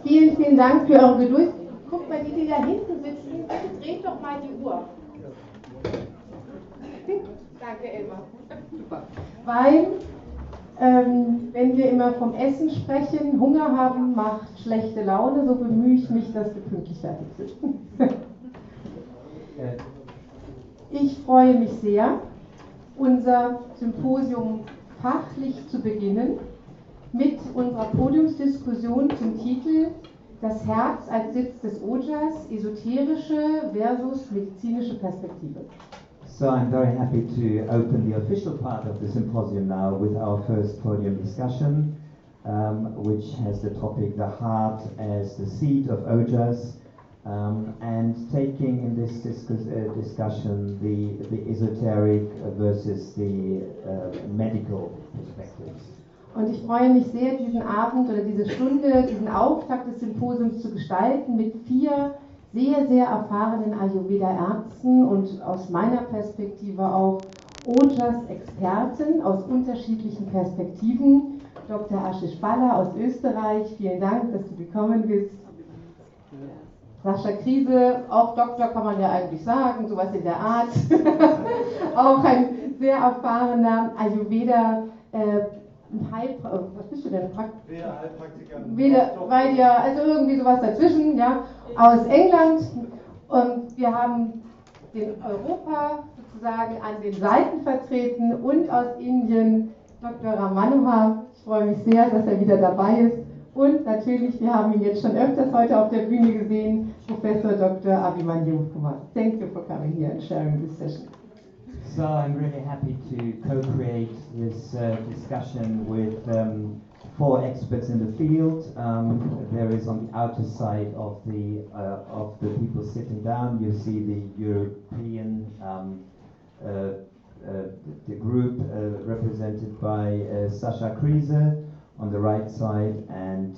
Vielen, vielen Dank für eure Geduld. Guckt mal, die da hinten sitzen, bitte dreht doch mal die Uhr. Danke, Elmar. Super. Weil, wenn wir immer vom Essen sprechen, Hunger haben macht schlechte Laune, so bemühe ich mich, dass wir pünktlich fertig sind. Ich freue mich sehr, unser Symposium fachlich zu beginnen mit unserer Podiumsdiskussion zum Titel Das Herz als Sitz des Ojas, esoterische versus medizinische Perspektive. So I'm very happy to open the official part of the symposium now with our first podium discussion, which has the topic the heart as the seat of Ojas, and taking in this discussion the esoteric versus the medical perspectives. Und ich freue mich sehr, diesen Abend oder diese Stunde, diesen Auftakt des Symposiums zu gestalten mit 4 sehr, sehr erfahrenen Ayurveda-Ärzten und aus meiner Perspektive auch Ojas-Experten aus unterschiedlichen Perspektiven. Dr. Ashish Bhalla aus Österreich, vielen Dank, dass du gekommen bist. Sascha Kriese, auch Doktor kann man ja eigentlich sagen, sowas in der Art. Auch ein sehr erfahrener Ayurveda was bist du denn? Heilpraktiker. Also irgendwie sowas dazwischen, ja, aus England. Und wir haben den Europa sozusagen an den Seiten vertreten und aus Indien Dr. Manohar. Ich freue mich sehr, dass er wieder dabei ist. Und natürlich, wir haben ihn jetzt schon öfters heute auf der Bühne gesehen, Professor Dr. Abhimanyu. Kumar. Thank you for coming here and sharing this session. So I'm really happy to co-create this discussion with 4 experts in the field. There is on the outer side of the people sitting down, you see the European the group represented by Sascha Kriese on the right side and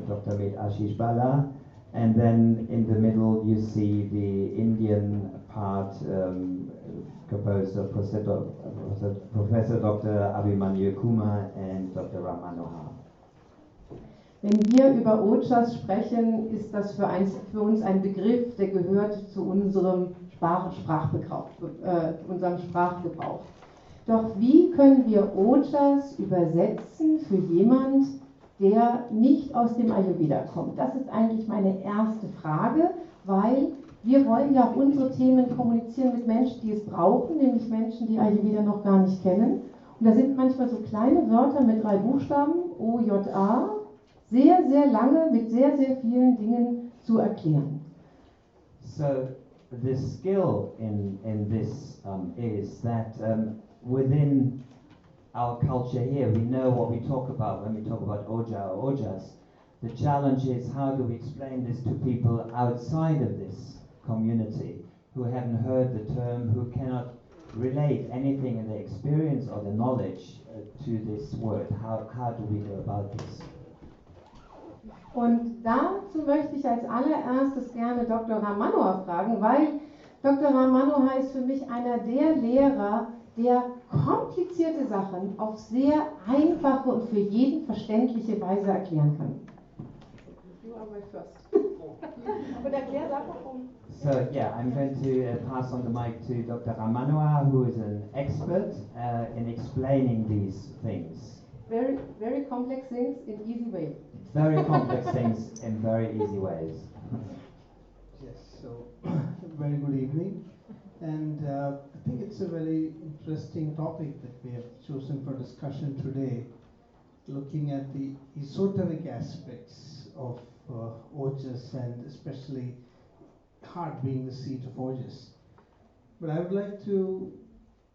Dr. Ashish Bhalla. And then in the middle you see the Indian part composed of Professor Dr. Abhimanyu, Kumar and Dr. Manohar. Wenn wir über Ojas sprechen, ist das für uns ein Begriff, der gehört zu unserem Sprachgebrauch. Doch wie können wir Ojas übersetzen für jemand, der nicht aus dem Ayurveda kommt? Das ist eigentlich meine erste Frage, weil wir wollen ja auch unsere Themen kommunizieren mit Menschen, die es brauchen, nämlich Menschen, die Ayurveda noch gar nicht kennen. Und da sind manchmal so kleine Wörter mit 3 Buchstaben, O-J-A, sehr, sehr lange mit sehr, sehr vielen Dingen zu erklären. So the skill in this is that within our culture here, we know what we talk about when we talk about Oja or Ojas. The challenge is how do we explain this to people outside of this community who haven't heard the term, who cannot relate anything in their experience or their knowledge to this word. How do we go about this? Und dazu möchte ich als allererstes gerne Dr. Manohar fragen, weil Dr. Manohar ist für mich einer der Lehrer, der komplizierte Sachen auf sehr einfache und für jeden verständliche Weise erklären kann. You are my first. Und erklär das warum. So yeah, I'm going to pass on the mic to Dr. Manohar, who is an expert in explaining these things. Very, very complex things in easy way. Very complex things in very easy ways. Yes, so very good evening. And I think it's a very interesting topic that we have chosen for discussion today, looking at the esoteric aspects of Ojas and especially heart being the seat of Ojas. But I would like to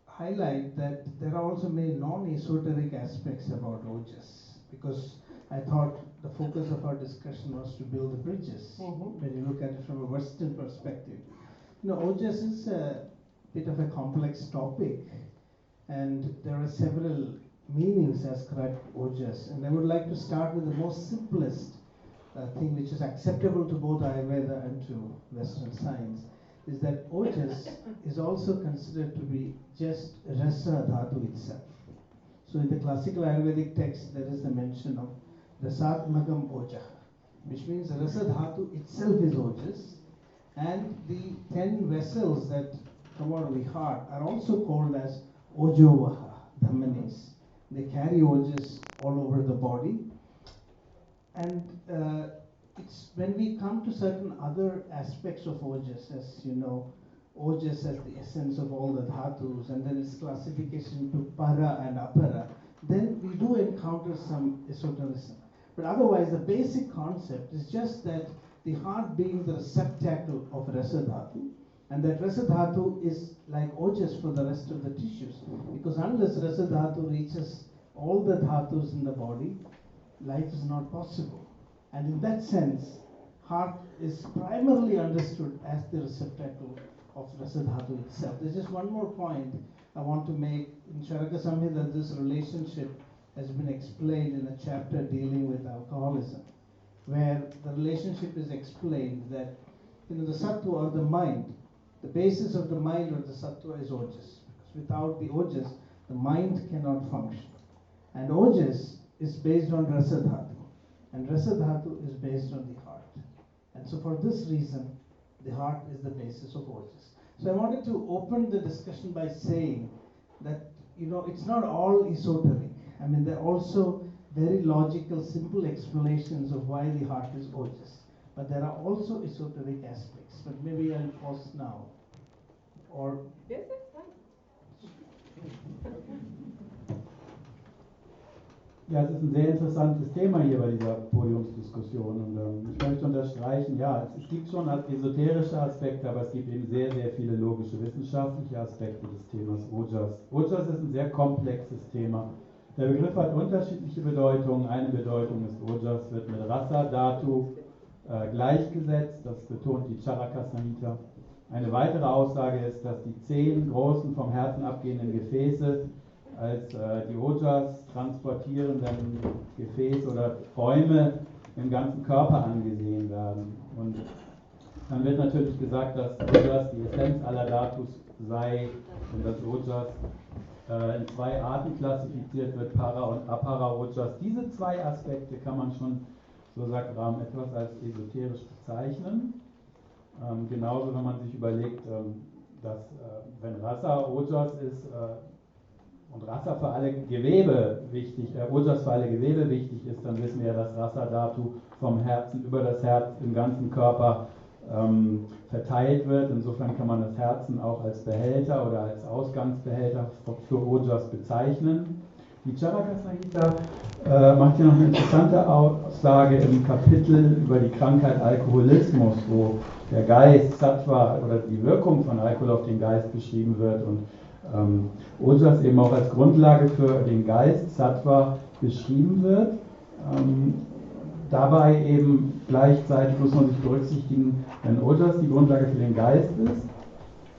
highlight that there are also many non-esoteric aspects about Ojas, because I thought the focus of our discussion was to build the bridges when you look at it from a Western perspective. You know, Ojas is a bit of a complex topic, and there are several meanings ascribed to Ojas. And I would like to start with the most simplest thing which is acceptable to both Ayurveda and to Western science, is that Ojas is also considered to be just Rasa Dhatu itself. So in the classical Ayurvedic text, there is the mention of Rasatmakam Ojaha, which means Rasa Dhatu itself is Ojas, and the 10 vessels that come out of the heart are also called as Ojovaha, Dhamanis. They carry Ojas all over the body. And it's when we come to certain other aspects of Ojas, as you know, Ojas as the essence of all the dhatus, and then its classification to para and apara, then we do encounter some esotericism. But otherwise, the basic concept is just that the heart being the receptacle of Rasa Dhatu, and that Rasa Dhatu is like Ojas for the rest of the tissues. Because unless Rasa Dhatu reaches all the dhatus in the body, life is not possible. And in that sense, heart is primarily understood as the receptacle of Rasa Dhatu itself. There's just one more point I want to make. In Charaka Samhita, this relationship has been explained in a chapter dealing with alcoholism, where the relationship is explained that the sattva or the mind, the basis of the mind or the sattva is Ojas. Because without the Ojas, the mind cannot function. And Ojas is based on Rasa Dhatu, and Rasa Dhatu is based on the heart. And so for this reason, the heart is the basis of Ojas. So I wanted to open the discussion by saying that, it's not all esoteric. I mean, there are also very logical, simple explanations of why the heart is Ojas. But there are also esoteric aspects. But maybe I'll pause now. Or Yes, that's fine. Ja, es ist ein sehr interessantes Thema hier bei dieser Podiumsdiskussion und ich möchte unterstreichen, ja, es gibt schon esoterische Aspekte, aber es gibt eben sehr, sehr viele logische wissenschaftliche Aspekte des Themas Ojas. Ojas ist ein sehr komplexes Thema. Der Begriff hat unterschiedliche Bedeutungen. Eine Bedeutung ist, Ojas wird mit Rasa Dhatu gleichgesetzt, das betont die Charaka Samhita. Eine weitere Aussage ist, dass die 10 großen vom Herzen abgehenden Gefäße als die Ojas transportierenden Gefäße oder Räume im ganzen Körper angesehen werden. Und dann wird natürlich gesagt, dass Ojas die Essenz aller Dhatus sei und dass Ojas in 2 Arten klassifiziert wird, Para und Apara Ojas. Diese 2 Aspekte kann man schon, so sagt Ram, etwas als esoterisch bezeichnen. Genauso, wenn man sich überlegt, dass wenn Rasa Ojas ist und Rasa für alle Gewebe wichtig, Ojas für alle Gewebe wichtig ist, dann wissen wir ja, dass Rasa Dhatu vom Herzen über das Herz im ganzen Körper verteilt wird. Insofern kann man das Herzen auch als Behälter oder als Ausgangsbehälter für Ojas bezeichnen. Die Charaka Samhita macht hier noch eine interessante Aussage im Kapitel über die Krankheit Alkoholismus, wo der Geist, Sattva oder die Wirkung von Alkohol auf den Geist beschrieben wird und Ojas eben auch als Grundlage für den Geist, Sattva, beschrieben wird. Dabei eben gleichzeitig muss man sich berücksichtigen, wenn Ojas die Grundlage für den Geist ist,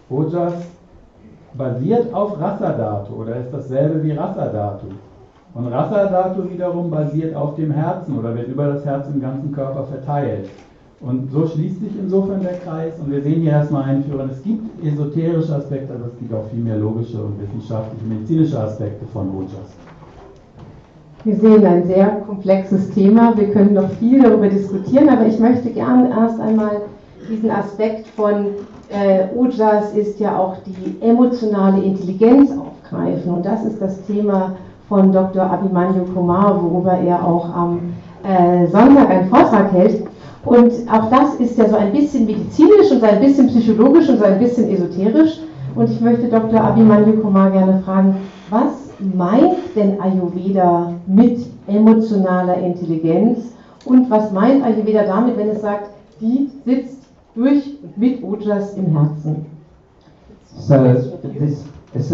Ojas basiert auf Rasa Dhatu oder ist dasselbe wie Rasa Dhatu. Und Rasa Dhatu wiederum basiert auf dem Herzen oder wird über das Herz im ganzen Körper verteilt. Und so schließt sich insofern der Kreis und wir sehen hier erstmal einführen, es gibt esoterische Aspekte, aber es gibt auch viel mehr logische und wissenschaftliche, medizinische Aspekte von Ojas. Wir sehen ein sehr komplexes Thema, wir können noch viel darüber diskutieren, aber ich möchte gerne erst einmal diesen Aspekt von Ojas ist ja auch die emotionale Intelligenz aufgreifen und das ist das Thema von Dr. Abhimanyu Kumar, worüber er auch am Sonntag einen Vortrag hält. Und auch das ist ja so ein bisschen medizinisch und so ein bisschen psychologisch und so ein bisschen esoterisch. Und ich möchte Dr. Abhimanyu Kumar gerne fragen, was meint denn Ayurveda mit emotionaler Intelligenz? Und was meint Ayurveda damit, wenn es sagt, die sitzt durch und mit Ojas im Herzen? So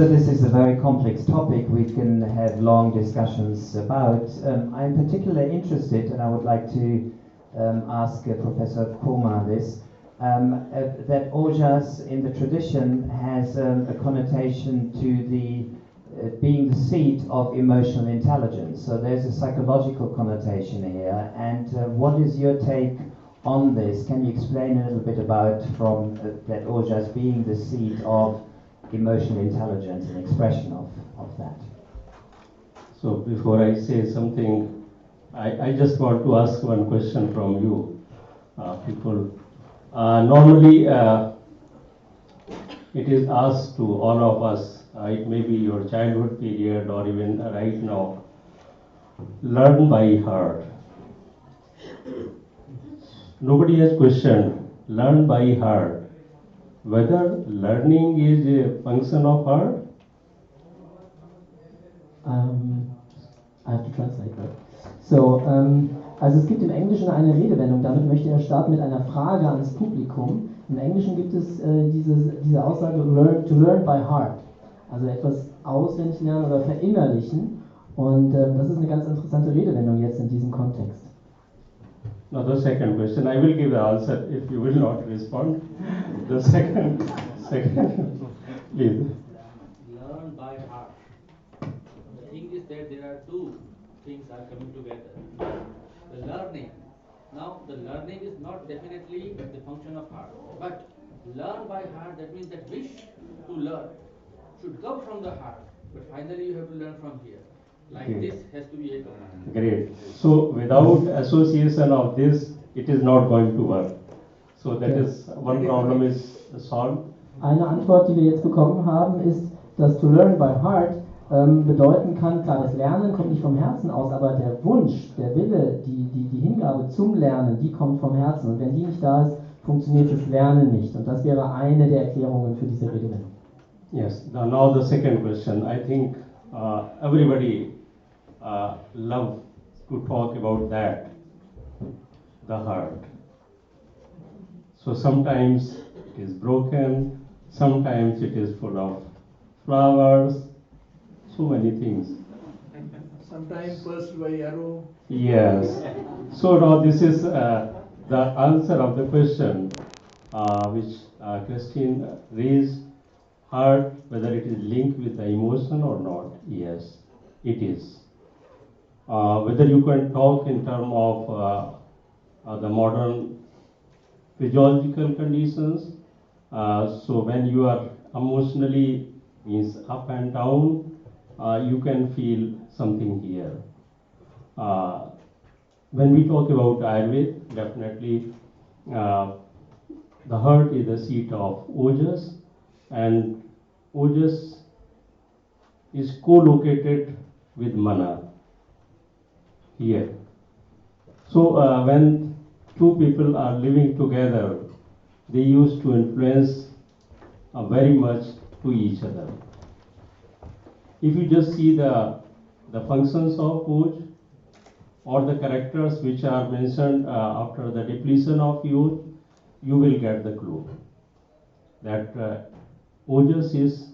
this is a very complex topic we can have long discussions about. I'm particularly interested, and I would like to ask Professor Kumar this, that Ojas in the tradition has a connotation to the being the seat of emotional intelligence. So there's a psychological connotation here. And what is your take on this? Can you explain a little bit about from that Ojas being the seat of emotional intelligence and expression of that? So before I say something, I just want to ask one question from you, people. Normally, it is asked to all of us, it may be your childhood period or even right now, learn by heart. Nobody has questioned, learn by heart. Whether learning is a function of heart? I have to translate that. So, also es gibt im Englischen eine Redewendung, damit möchte er starten mit einer Frage ans Publikum. Im Englischen gibt es diese Aussage, to learn by heart. Also etwas auswendig lernen oder verinnerlichen. Und das ist eine ganz interessante Redewendung jetzt in diesem Kontext. Now the second question, I will give the answer if you will not respond. The second, please. Learn by heart. The thing is that there are two things are coming together. The learning. Now the learning is not definitely the function of heart, but learn by heart, that means that wish to learn should come from the heart, but finally you have to learn from here. Like Okay. this has to be a command. Great. So without association of this, it is not going to work. So that is one problem is solved. Eine Antwort, die wir jetzt bekommen haben, ist, dass to learn by heart bedeuten kann, klar, das Lernen kommt nicht vom Herzen aus, aber der Wunsch, der Wille, die Hingabe zum Lernen, die kommt vom Herzen. Und wenn die nicht da ist, funktioniert das Lernen nicht. Und das wäre eine der Erklärungen für diese Redewendung. Yes. Now the second question. I think everybody love to talk about that, the heart. So sometimes it is broken, sometimes it is full of flowers, so many things. Sometimes first by arrow. Yes. So now this is the answer of the question which Kerstin raised. Heart, whether it is linked with the emotion or not. Yes, it is. Whether you can talk in terms of the modern physiological conditions. So when you are emotionally means up and down, you can feel something here. When we talk about Ayurveda, definitely the heart is the seat of Ojas, and Ojas is co-located with Mana here. So when two people are living together, they used to influence very much to each other. If you just see the functions of Oj or the characters which are mentioned after the depletion of Oj, you will get the clue that Ojas is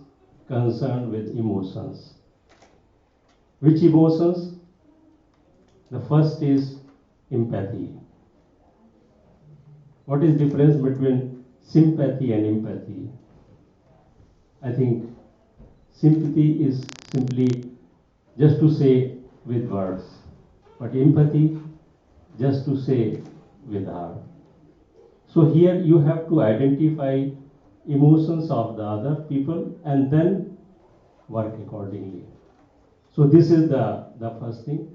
concerned with emotions. Which emotions? The first is empathy. What is the difference between sympathy and empathy? I think sympathy is simply just to say with words, but empathy just to say with heart. So here you have to identify emotions of the other people and then work accordingly. So this is the first thing.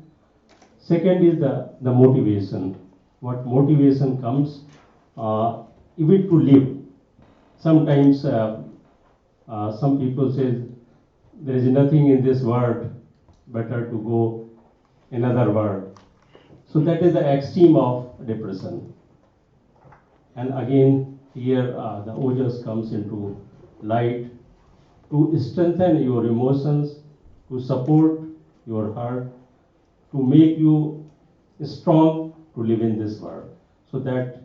Second is the motivation. What motivation comes, even to live. Sometimes some people say there is nothing in this world, better to go another world. So that is the extreme of depression. And again, here the Ojas comes into light to strengthen your emotions, to support your heart, to make you strong to live in this world. So that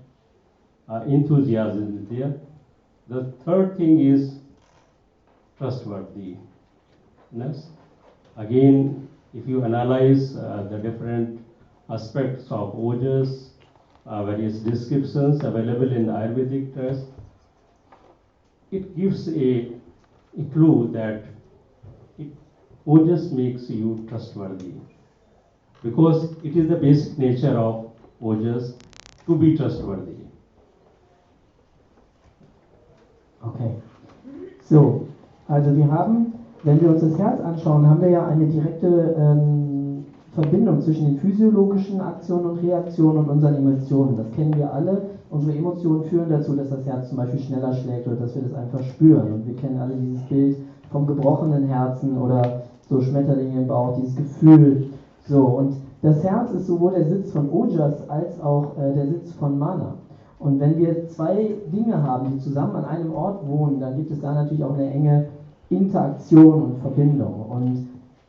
enthusiasm is there. The third thing is trustworthiness. Again, if you analyze the different aspects of Ojas, various descriptions available in Ayurvedic text, it gives a clue that Ojas makes you trustworthy, because it is the basic nature of Ojas to be trustworthy. Okay. So, also wir haben, wenn wir uns das Herz anschauen, haben wir ja eine direkte Verbindung zwischen den physiologischen Aktionen und Reaktionen und unseren Emotionen. Das kennen wir alle. Unsere Emotionen führen dazu, dass das Herz zum Beispiel schneller schlägt oder dass wir das einfach spüren. Und wir kennen alle dieses Bild vom gebrochenen Herzen oder so Schmetterlinge im Bauch, dieses Gefühl. So, und das Herz ist sowohl der Sitz von Ojas als auch der Sitz von Mana. Und wenn wir zwei Dinge haben, die zusammen an einem Ort wohnen, dann gibt es da natürlich auch eine enge Interaktion und Verbindung. Und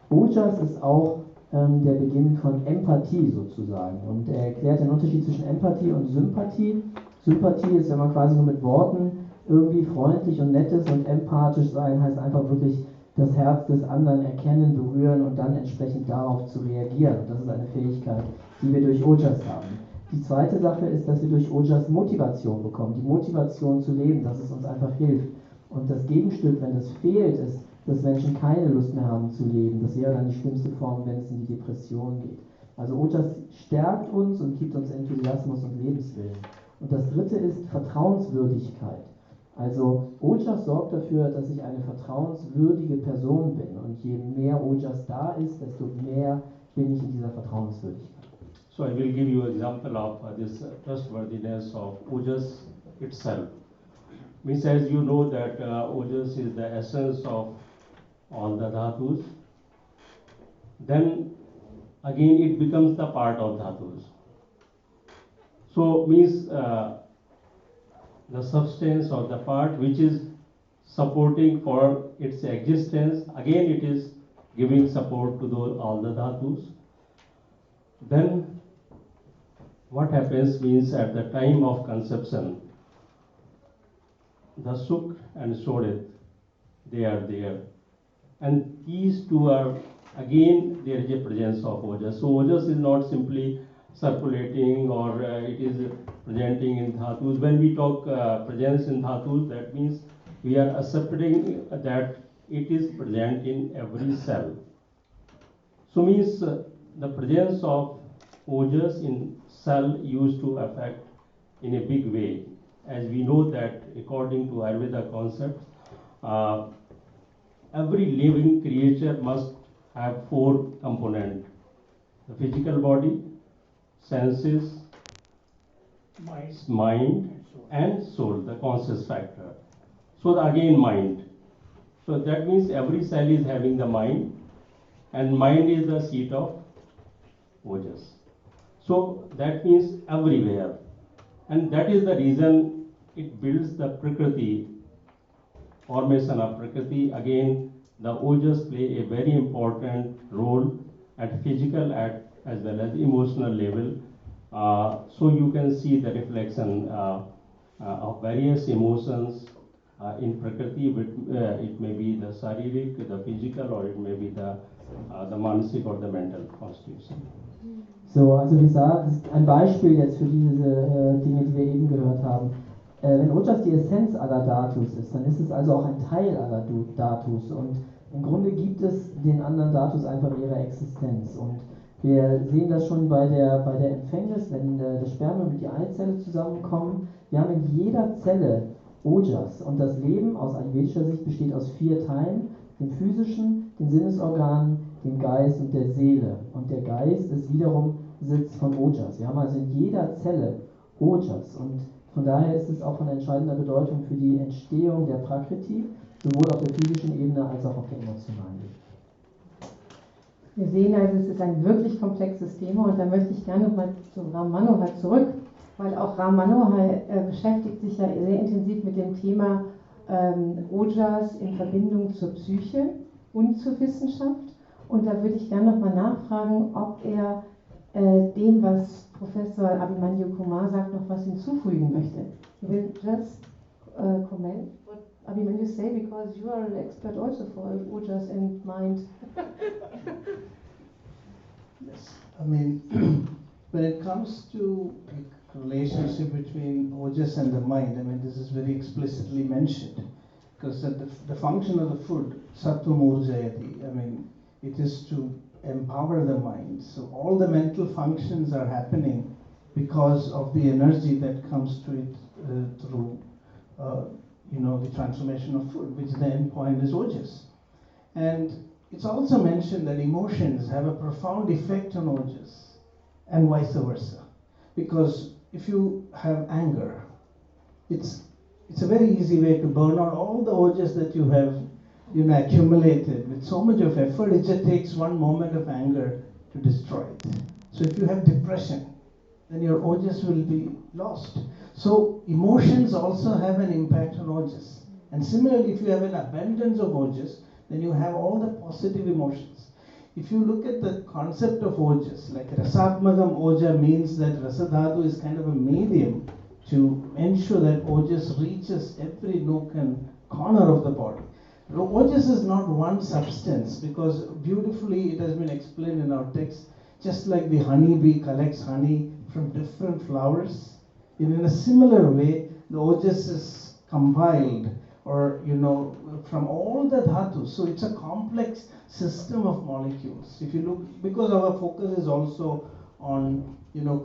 Ojas ist auch der Beginn von Empathie sozusagen. Und er erklärt den Unterschied zwischen Empathie und Sympathie. Sympathie ist, wenn man quasi nur mit Worten irgendwie freundlich und nett ist, und empathisch sein heißt einfach wirklich das Herz des anderen erkennen, berühren und dann entsprechend darauf zu reagieren. Und das ist eine Fähigkeit, die wir durch Ojas haben. Die zweite Sache ist, dass wir durch Ojas Motivation bekommen, die Motivation zu leben, dass es uns einfach hilft. Und das Gegenstück, wenn das fehlt, ist, dass Menschen keine Lust mehr haben zu leben. Das wäre dann die schlimmste Form, wenn es in die Depression geht. Also Ojas stärkt uns und gibt uns Enthusiasmus und Lebenswillen. Und das dritte ist Vertrauenswürdigkeit. Also Ojas sorgt dafür, dass ich eine vertrauenswürdige Person bin. Und je mehr Ojas da ist, desto mehr bin ich in dieser Vertrauenswürdigkeit. So I will give you an example of this trustworthiness of Ojas itself. Means, as you know that Ojas is the essence of all the dhatus, then again it becomes the part of dhatus. So means the substance or the part which is supporting for its existence, again it is giving support to all the dhatus. Then what happens means at the time of conception, the Sukh and Shodit, they are there. And these two are, again, there is a presence of Ojas. So Ojas is not simply circulating or it is presenting in dhatus. When we talk presence in dhatus, that means we are accepting that it is present in every cell. So means the presence of Ojas in cell used to affect in a big way. As we know that according to Ayurveda concepts, every living creature must have four components: the physical body, senses, mind and soul, the conscious factor. So again mind. So that means every cell is having the mind, and mind is the seat of Ojas. So that means everywhere. And that is the reason it builds the Prakriti, formation of Prakriti. Again, the Ojas play a very important role at physical as well as emotional level. So you can see the reflection of various emotions in Prakriti. It may be the Saririk, the physical, or it may be the Manasik or the mental constitution. So, also wie gesagt, das ist ein Beispiel jetzt für diese Dinge, die wir eben gehört haben. Wenn Ojas die Essenz aller Dhatus ist, dann ist es also auch ein Teil aller Dhatus. Und im Grunde gibt es den anderen Dhatus einfach ihre Existenz. Und wir sehen das schon bei der Empfängnis, wenn das Spermium und die Eizelle zusammenkommen. Wir haben in jeder Zelle Ojas. Und das Leben aus ayurvedischer Sicht besteht aus 4 Teilen: dem physischen, den Sinnesorganen, dem Geist und der Seele. Und der Geist ist wiederum Sitz von Ojas. Wir haben also in jeder Zelle Ojas. Und von daher ist es auch von entscheidender Bedeutung für die Entstehung der Prakriti, sowohl auf der physischen Ebene als auch auf der emotionalen Ebene. Wir sehen also, es ist ein wirklich komplexes Thema, und da möchte ich gerne nochmal zu Ram Manohar zurück, weil auch Ram Manohar beschäftigt sich ja sehr intensiv mit dem Thema Ojas in Verbindung zur Psyche und zur Wissenschaft. Und da würde ich gerne nochmal nachfragen, ob er dem, was Professor Abhimanyu Kumar sagt, noch was hinzufügen möchte. You will just comment what Abhimanyu say, because you are an expert also for Ojas and mind. Yes, I mean, when it comes to like, relationship between Ojas and the mind, I mean, this is very explicitly mentioned, because the function of the food, Sattvam Urjayati, I mean, it is to empower the mind. So all the mental functions are happening because of the energy that comes to it through, the transformation of food, which the end point is Ojas. And it's also mentioned that emotions have a profound effect on ojas and vice versa. Because if you have anger, it's a very easy way to burn out all the ojas that you have accumulated with so much of effort. It just takes one moment of anger to destroy it. So if you have depression, then your ojas will be lost. So emotions also have an impact on ojas. And similarly, if you have an abundance of ojas, then you have all the positive emotions. If you look at the concept of ojas, like rasatmagam oja means that rasadhatu is kind of a medium to ensure that ojas reaches every nook and corner of the body. Ojas is not one substance, because beautifully it has been explained in our text, just like the honeybee collects honey from different flowers, in a similar way, the ojas is compiled or from all the dhatus. So it's a complex system of molecules. If you look, because our focus is also on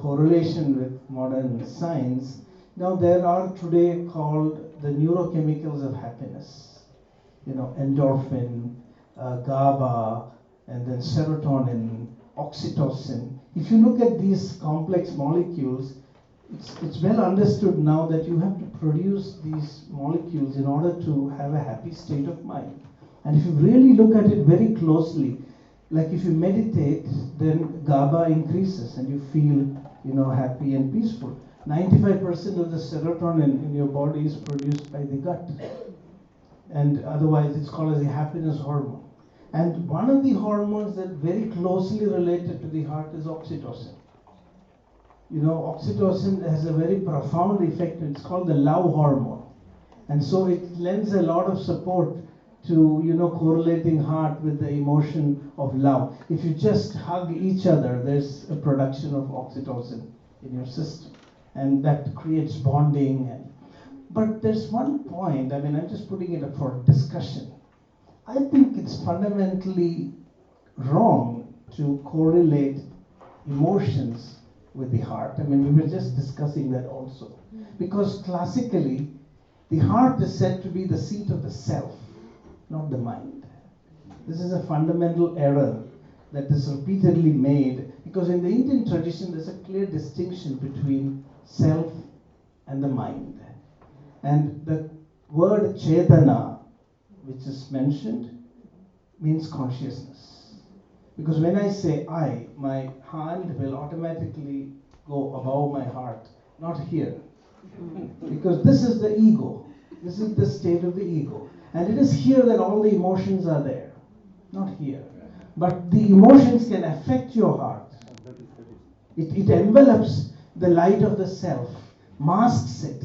correlation with modern science, now there are today called the neurochemicals of happiness, endorphin, GABA, and then serotonin, oxytocin. If you look at these complex molecules, it's well understood now that you have to produce these molecules in order to have a happy state of mind. And if you really look at it very closely, like if you meditate, then GABA increases and you feel, happy and peaceful. 95% of the serotonin in your body is produced by the gut. And otherwise it's called as the happiness hormone. And one of the hormones that very closely related to the heart is oxytocin. Oxytocin has a very profound effect. It's called the love hormone. And so it lends a lot of support to, correlating heart with the emotion of love. If you just hug each other, there's a production of oxytocin in your system. And that creates bonding. But there's one point, I'm just putting it up for discussion. I think it's fundamentally wrong to correlate emotions with the heart. We were just discussing that also. Because classically, the heart is said to be the seat of the self, not the mind. This is a fundamental error that is repeatedly made, because in the Indian tradition, there's a clear distinction between self and the mind. And the word Chetana, which is mentioned, means consciousness. Because when I say I, my hand will automatically go above my heart, not here. Because this is the ego. This is the state of the ego. And it is here that all the emotions are there, not here. But the emotions can affect your heart. It envelops the light of the self, masks it.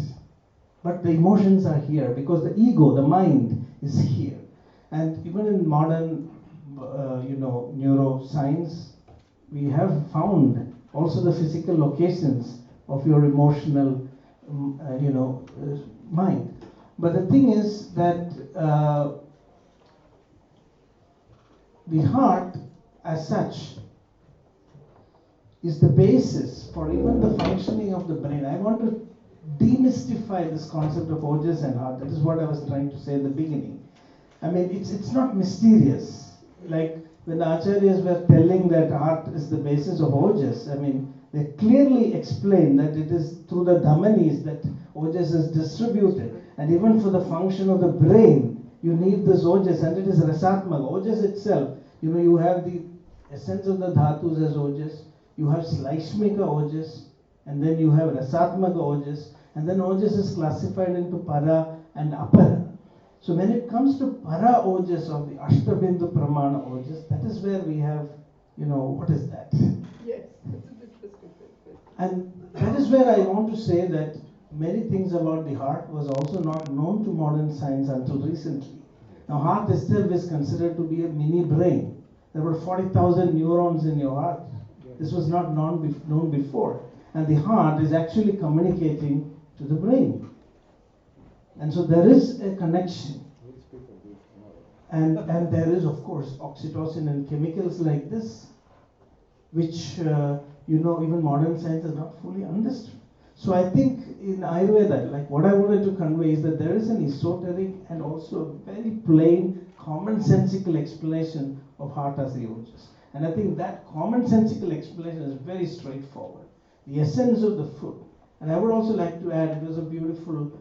But the emotions are here because the ego, the mind, is here. And even in modern, neuroscience, we have found also the physical locations of your emotional, mind. But the thing is that the heart, as such, is the basis for even the functioning of the brain. I want to demystify this concept of ojas and heart. That is what I was trying to say in the beginning. It's not mysterious. Like when the acharyas were telling that heart is the basis of ojas, they clearly explain that it is through the dhamanis that ojas is distributed. And even for the function of the brain, you need this ojas, and it is rasatmaga. Ojas itself, you have the essence of the dhatus as ojas, you have slaishmika ojas, and then you have rasatmaga ojas, and then ojas is classified into para and apara. So when it comes to para ojas or the ashtabindu pramana ojas, that is where we have, what is that? Yes, that's a interesting question. And that is where I want to say that many things about the heart was also not known to modern science until recently. Now, heart itself is considered to be a mini brain. There were 40,000 neurons in your heart. This was not known before. And the heart is actually communicating to the brain. And so there is a connection. And there is, of course, oxytocin and chemicals like this, which, even modern science has not fully understood. So I think in Ayurveda, like what I wanted to convey is that there is an esoteric and also a very plain, commonsensical explanation of heart as the Ojas. And I think that commonsensical explanation is very straightforward. The essence of the food. And I would also like to add, it was a beautiful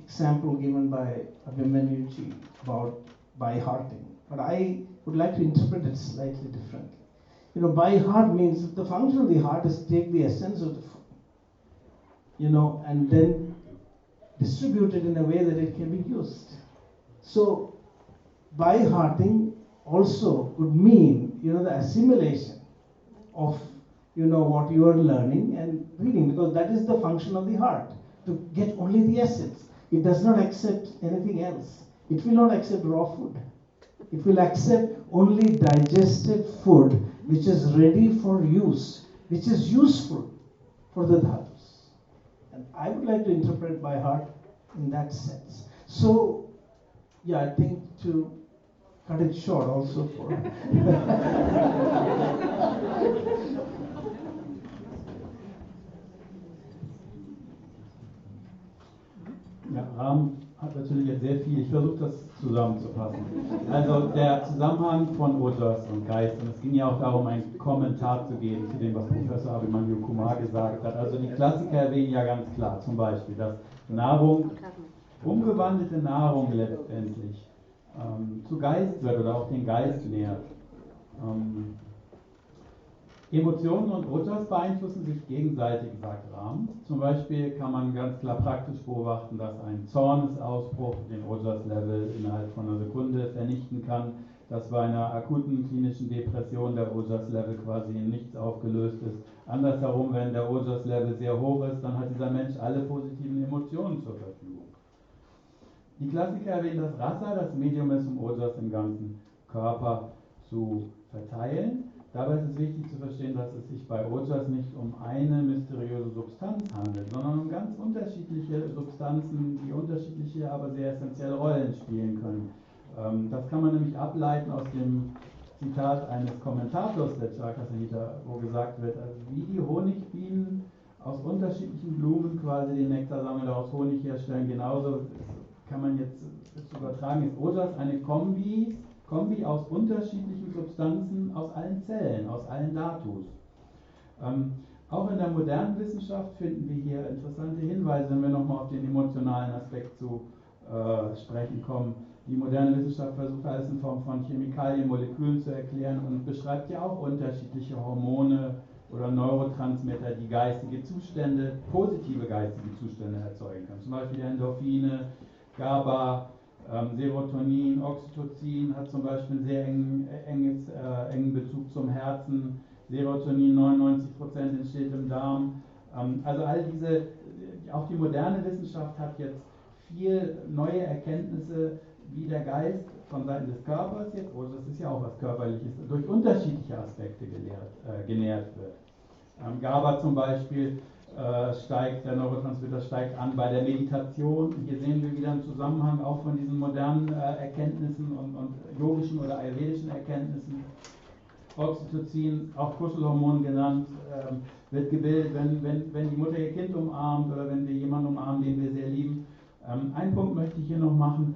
example given by Abhimanyu about by hearting. But I would like to interpret it slightly differently. You know, by heart means the function of the heart is to take the essence of the food, you know, and then distribute it in a way that it can be used. So, by hearting also could mean, you know, the assimilation of, you know, what you are learning and reading, because that is the function of the heart, to get only the essence. It does not accept anything else. It will not accept raw food. It will accept only digested food which is ready for use, which is useful for the dhatus. And I would like to interpret by heart in that sense. So, yeah, I think to cut it short also for... Ja, Rahmen hat natürlich jetzt sehr viel. Ich versuche das zusammenzufassen. Also der Zusammenhang von Ojas und Geist, und es ging ja auch darum, einen Kommentar zu geben zu dem, was Professor Abhimanyu Kumar gesagt hat. Also die Klassiker erwähnen ja ganz klar, zum Beispiel, dass Nahrung, umgewandelte Nahrung letztendlich zu Geist wird oder auch den Geist nährt. Emotionen und Ojas beeinflussen sich gegenseitig, sagt Ram. Zum Beispiel kann man ganz klar praktisch beobachten, dass ein Zornesausbruch den Ojas-Level innerhalb von einer Sekunde vernichten kann, dass bei einer akuten klinischen Depression der Ojas-Level quasi in nichts aufgelöst ist. Andersherum, wenn der Ojas-Level sehr hoch ist, dann hat dieser Mensch alle positiven Emotionen zur Verfügung. Die Klassiker erwähnen das Rasa, das Medium ist, um Ojas im ganzen Körper zu verteilen. Dabei ist es wichtig zu verstehen, dass es sich bei Ojas nicht um eine mysteriöse Substanz handelt, sondern um ganz unterschiedliche Substanzen, die unterschiedliche, aber sehr essentielle Rollen spielen können. Das kann man nämlich ableiten aus dem Zitat eines Kommentators der Chakra-Samhita, wo gesagt wird, also wie die Honigbienen aus unterschiedlichen Blumen quasi den Nektar sammeln, daraus Honig herstellen, genauso kann man jetzt übertragen, ist Ojas eine Kombi aus unterschiedlichen Substanzen, aus allen Zellen, aus allen Dhatus. Auch in der modernen Wissenschaft finden wir hier interessante Hinweise, wenn wir nochmal auf den emotionalen Aspekt zu sprechen kommen. Die moderne Wissenschaft versucht alles in Form von Chemikalien, Molekülen zu erklären und beschreibt ja auch unterschiedliche Hormone oder Neurotransmitter, die geistige Zustände, positive geistige Zustände erzeugen können. Zum Beispiel Endorphine, GABA, Serotonin, Oxytocin hat zum Beispiel einen sehr engen Bezug zum Herzen. Serotonin 99% entsteht im Darm. Also all diese, auch die moderne Wissenschaft hat jetzt viel neue Erkenntnisse, wie der Geist von Seiten des Körpers jetzt, oh, das ist ja auch was Körperliches, durch unterschiedliche Aspekte genährt wird. GABA zum Beispiel der Neurotransmitter steigt an bei der Meditation. Hier sehen wir wieder einen Zusammenhang auch von diesen modernen Erkenntnissen und yogischen oder ayurvedischen Erkenntnissen. Oxytocin, auch Kuschelhormon genannt, wird gebildet, wenn die Mutter ihr Kind umarmt oder wenn wir jemanden umarmen, den wir sehr lieben. Einen Punkt möchte ich hier noch machen.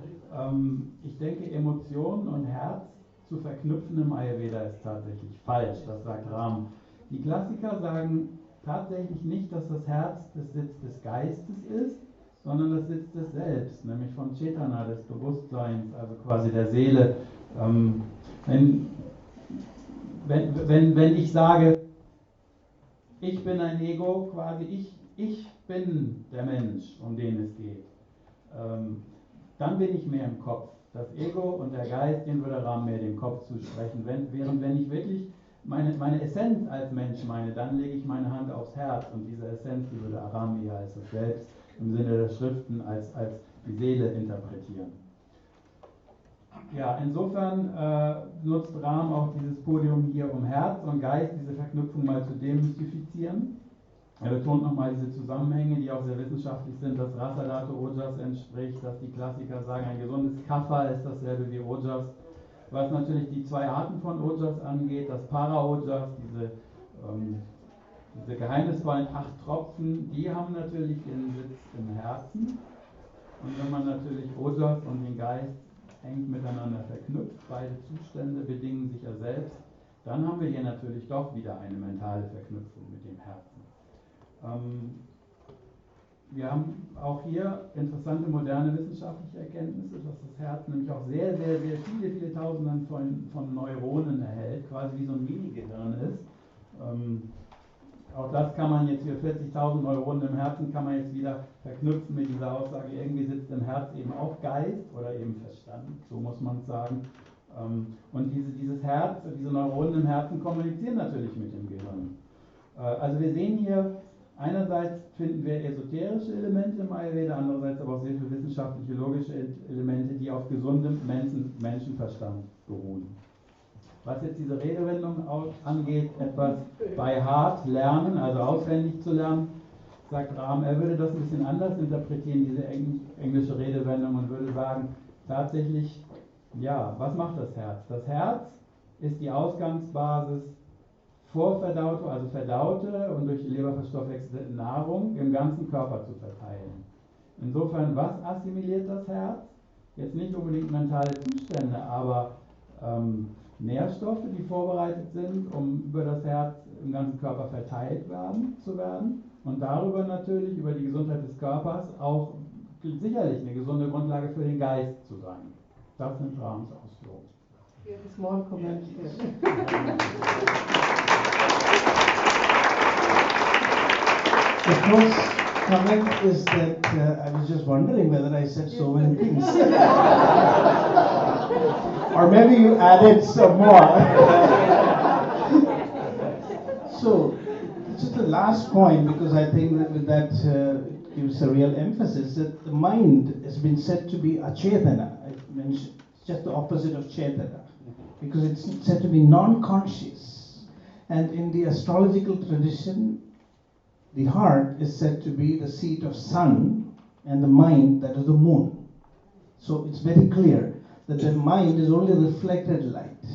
Ich denke, Emotionen und Herz zu verknüpfen im Ayurveda ist tatsächlich falsch, das sagt Ram. Die Klassiker sagen tatsächlich nicht, dass das Herz der Sitz des Geistes ist, sondern das Sitz des Selbst, nämlich von Cetana, des Bewusstseins, also quasi der Seele. Wenn ich sage, ich bin ein Ego, quasi ich bin der Mensch, um den es geht, dann bin ich mehr im Kopf. Das Ego und der Geist, den würde Ram mehr dem Kopf zusprechen. Während wenn ich wirklich meine Essenz als Mensch meine, dann lege ich meine Hand aufs Herz und diese Essenz, die würde Ram eher als das Selbst im Sinne der Schriften als die Seele interpretieren. Ja, insofern nutzt Ram auch dieses Podium hier, um Herz und Geist, diese Verknüpfung mal zu demystifizieren. Er betont nochmal diese Zusammenhänge, die auch sehr wissenschaftlich sind, dass Rasa-Dhatu Ojas entspricht, dass die Klassiker sagen, ein gesundes Kapha ist dasselbe wie Ojas. Was natürlich die zwei Arten von Ojas angeht, das Para-Ojas, diese geheimnisvollen 8 Tropfen, die haben natürlich ihren Sitz im Herzen. Und wenn man natürlich Ojas und den Geist hängt miteinander verknüpft, beide Zustände bedingen sich ja selbst, dann haben wir hier natürlich doch wieder eine mentale Verknüpfung mit dem Herzen. Wir haben auch hier interessante moderne wissenschaftliche Erkenntnisse, dass das Herz nämlich auch sehr, sehr, sehr viele Tausenden von Neuronen erhält, quasi wie so ein Mini-Gehirn ist. Auch das kann man jetzt hier, 40.000 Neuronen im Herzen, kann man jetzt wieder verknüpfen mit dieser Aussage, irgendwie sitzt im Herz eben auch Geist oder eben Verstand, so muss man es sagen. Und dieses Herz, diese Neuronen im Herzen kommunizieren natürlich mit dem Gehirn. Also wir sehen hier, einerseits finden wir esoterische Elemente im Ayurveda, andererseits aber auch sehr viele wissenschaftliche, logische Elemente, die auf gesundem Menschenverstand beruhen. Was jetzt diese Redewendung angeht, etwas by heart lernen, also auswendig zu lernen, sagt Rahm, er würde das ein bisschen anders interpretieren, diese englische Redewendung, und würde sagen, tatsächlich, ja, was macht das Herz? Das Herz ist die Ausgangsbasis vorverdaute, also verdaute und durch die Leber verstoffwechselte Nahrung im ganzen Körper zu verteilen. Insofern, was assimiliert das Herz? Jetzt nicht unbedingt mentale Zustände, aber Nährstoffe, die vorbereitet sind, um über das Herz im ganzen Körper verteilt zu werden und darüber natürlich, über die Gesundheit des Körpers, auch sicherlich eine gesunde Grundlage für den Geist zu sein. Das sind Rahms Ausführungen. Here is small comment here. The first comment is that I was just wondering whether I said so many things. Or maybe you added some more. So, this is the last point, because I think that gives a real emphasis that the mind has been said to be achetana. I mentioned it's just the opposite of chetana, because it's said to be non-conscious. And in the astrological tradition, the heart is said to be the seat of sun, and the mind, that is the moon. So it's very clear that the mind is only reflected light.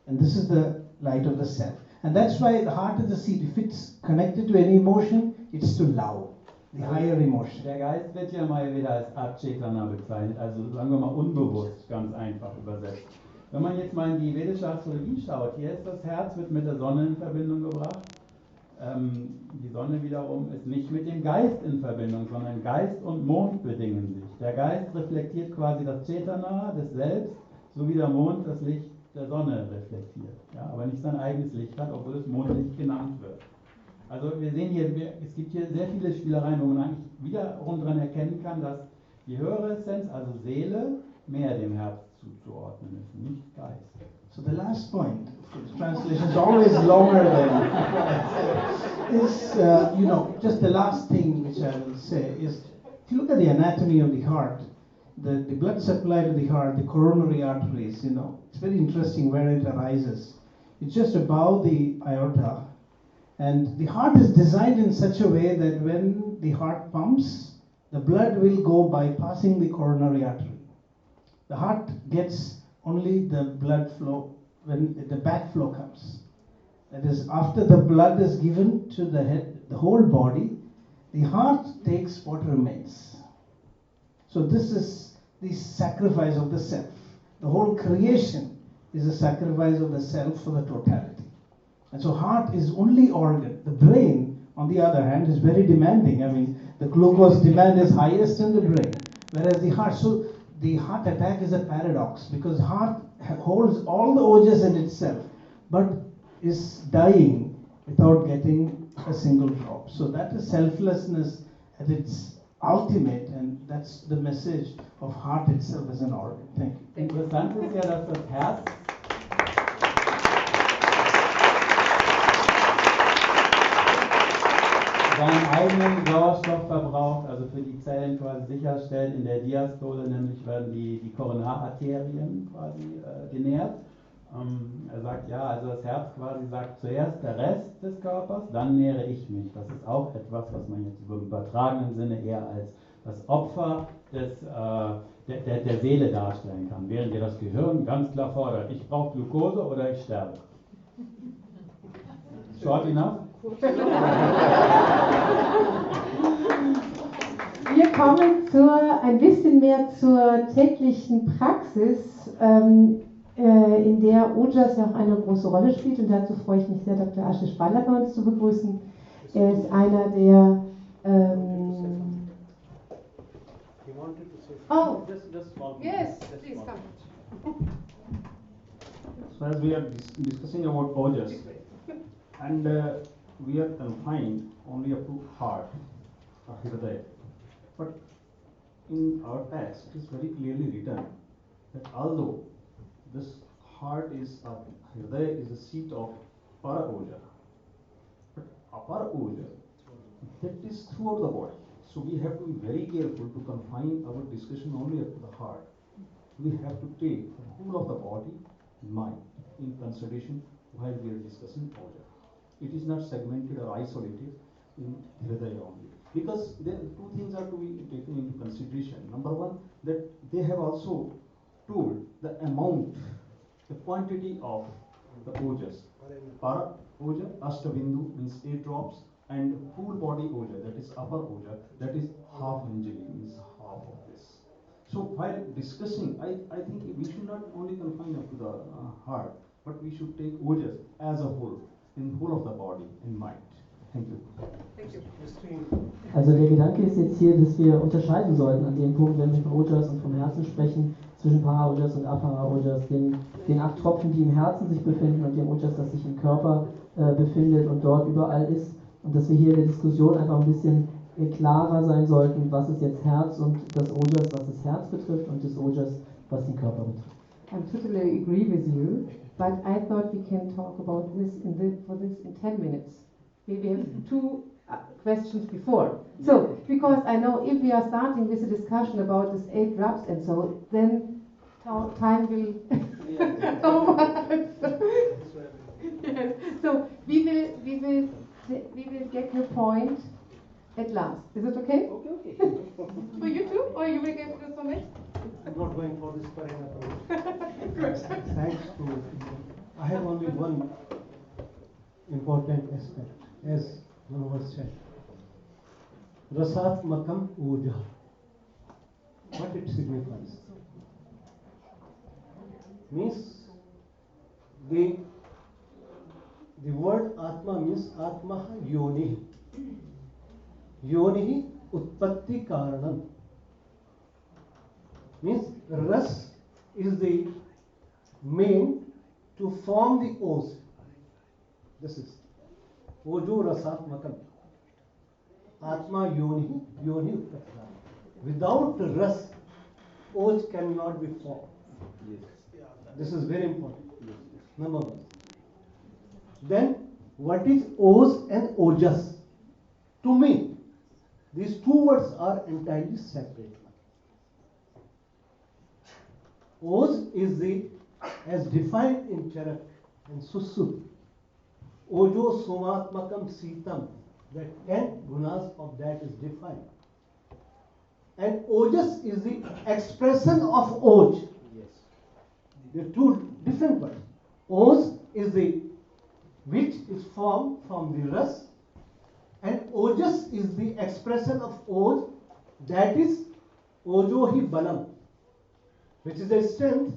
And this is the light of the self. And that's why the heart is the seat. If it's connected to any emotion, it's to love, the higher emotion. Der Geist wird ja mal wieder als Achetana bezeichnet, also sagen wir mal unbewusst, ganz einfach übersetzt. Wenn man jetzt mal in die vedische Astrologie schaut, hier ist das Herz, wird mit der Sonne in Verbindung gebracht. Die Sonne wiederum ist nicht mit dem Geist in Verbindung, sondern Geist und Mond bedingen sich. Der Geist reflektiert quasi das Chetana des Selbst, so wie der Mond das Licht der Sonne reflektiert, ja, aber nicht sein eigenes Licht hat, obwohl es Mondlicht genannt wird. Also wir sehen hier, es gibt hier sehr viele Spielereien, wo man eigentlich wiederum daran erkennen kann, dass die höhere Essenz, also Seele, mehr dem Herz zuzuordnen ist, nicht Geist. So the last point, the translation is always longer than is, just the last thing which I will say is, if you look at the anatomy of the heart, the blood supply to the heart, the coronary arteries, it's very interesting where it arises. It's just above the aorta, and the heart is designed in such a way that when the heart pumps, the blood will go bypassing the coronary artery. The heart gets only the blood flow when the backflow comes. That is, after the blood is given to the head, the whole body, the heart takes what remains. So this is the sacrifice of the self. The whole creation is a sacrifice of the self for the totality. And so heart is only organ. The brain, on the other hand, is very demanding. I mean, the glucose demand is highest in the brain, whereas the heart, so the heart attack is a paradox, because heart holds all the ojas in itself, but is dying without getting a single drop. So that is selflessness at its ultimate, and that's the message of heart itself as an organ. Thank you. Interessant ist ja, dass das Herz seinen eigenen Sauerstoff verbraucht, also für die Zellen quasi sicherstellt. In der Diastole nämlich werden die Koronararterien quasi genährt. Er sagt, ja, also das Herz quasi sagt zuerst der Rest des Körpers, dann nähere ich mich. Das ist auch etwas, was man jetzt im übertragenen Sinne eher als das Opfer der Seele darstellen kann, während dir das Gehirn ganz klar fordert, ich brauche Glucose oder ich sterbe. Short enough? Wir kommen ein bisschen mehr zur täglichen Praxis, in der Ojas ja auch eine große Rolle spielt. Und dazu freue ich mich sehr, Dr. Ashish Bhalla bei uns zu begrüßen. Er ist einer der... oh, yes, please come. So as we are discussing about Ojas, and we are confined only up to heart or Hridaya. But in our text, it is very clearly written that although this heart is Hridaya is the seat of Para Oja, but Apara Oja, that is throughout the body. So we have to be very careful to confine our discussion only up to the heart. We have to take the whole of the body and mind in consideration while we are discussing Oja. It is not segmented or isolated in Hridaya only. Because there two things are to be taken into consideration. Number one, that they have also told the amount, the quantity of the Ojas. Para Oja, Ashtabindu means 8 drops, and full body Oja, that is upper Oja, that is half Anjali, means half of this. So while discussing, I think we should not only confine up to the heart, but we should take Ojas as a whole, in whole of the body and mind. Thank you. Thank you. Also der Gedanke ist jetzt hier, dass wir unterscheiden sollten an dem Punkt, wenn wir von Ojas und vom Herzen sprechen, zwischen Para-Ojas und Apara-Ojas, den 8 Tropfen, die im Herzen sich befinden, und dem Ojas, das sich im Körper befindet und dort überall ist. Und dass wir hier in der Diskussion einfach ein bisschen klarer sein sollten, was ist jetzt Herz und das Ojas, was das Herz betrifft, und das Ojas, was den Körper betrifft. I totally agree with you, but I thought we can talk about this in 10 minutes. We have 2 questions before. So, because I know if we are starting with a discussion about this 8 drops and so, then time will go on. Yes. So we will get your point at last. Is it okay? Okay. For you too, or you will get this one next? I'm not going for this sparring approach. Good. Thanks to. I have only one important aspect, as Manohar said. Rasatmakam Oja. What it signifies? Means the word Atma means Atma Yoni. Yoni Utpatti Karanam. Means Ras is the main to form the Os. This is Ojo Rasatmakam. Atma Yoni Utpatti Karanam. Without Ras, Oj cannot be formed. This is very important. Number one. Then, what is Os and Ojas? To me, these 2 words are entirely separate. Os is as defined in Charak and Susut. Ojo Somatmakam Sitam, the 10 gunas of that is defined. And Ojas is the expression of Oj. They are 2 different words. Os is which is formed from the Ras, and Ojas is the expression of Oj, that is Ojohi Balam, which is the strength,